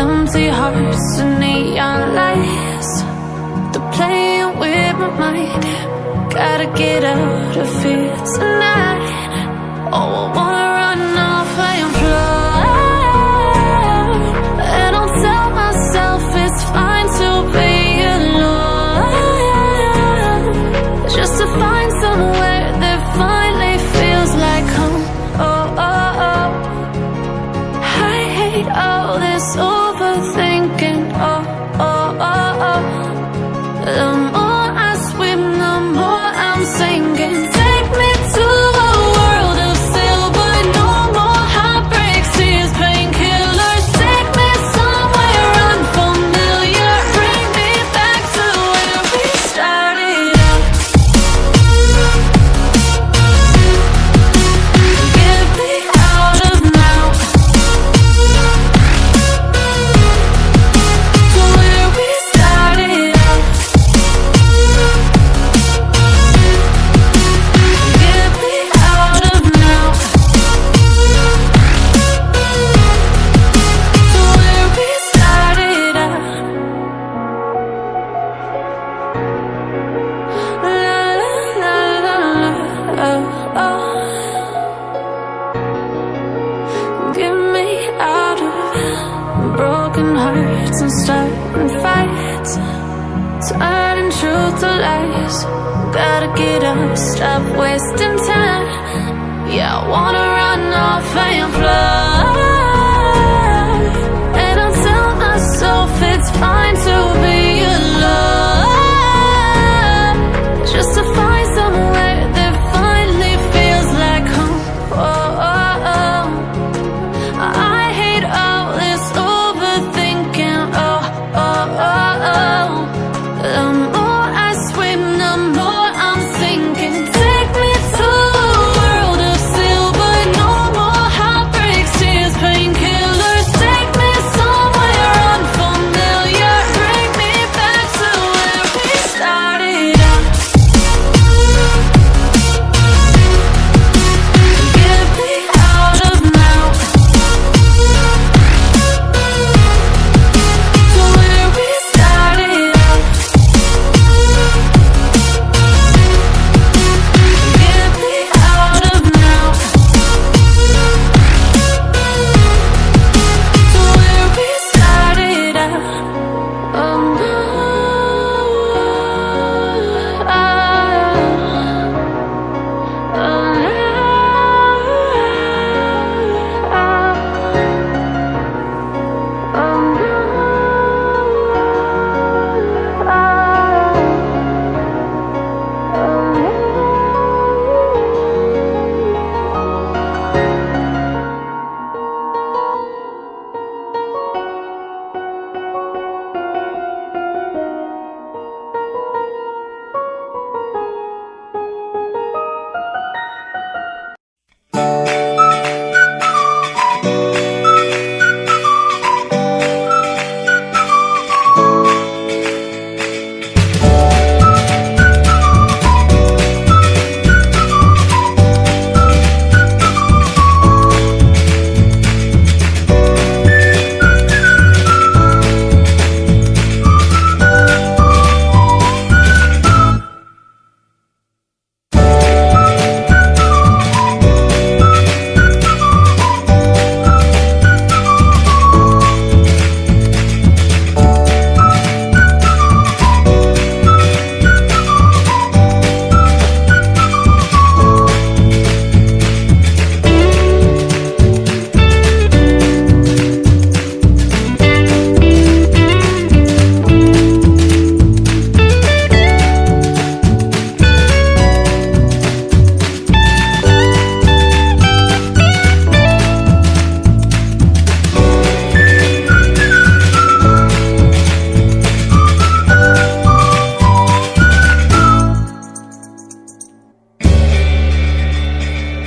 empty hearts and neon lights. They're playing with my mind. Gotta get out of here tonight. Oh, I wanna run off and fly. And I'll tell myself it's fine to be alone, just to find somewhere that finally feels like home. Oh, oh, oh. I hate all this overthinking. Oh, oh, oh, oh. The more I swim, the more I'm sinking. Take me to a world of silver. No more heartbreaks, tears, painkillers. Take me somewhere unfamiliar. Bring me back to where we started out. Get me out of now, to where we started out. Get me out of now, to where we started out. La la la la la, oh, oh. Get me out of broken hearts and starting fights, turning truth to lies. Gotta get up, stop wasting time. Yeah, I wanna run off and fly.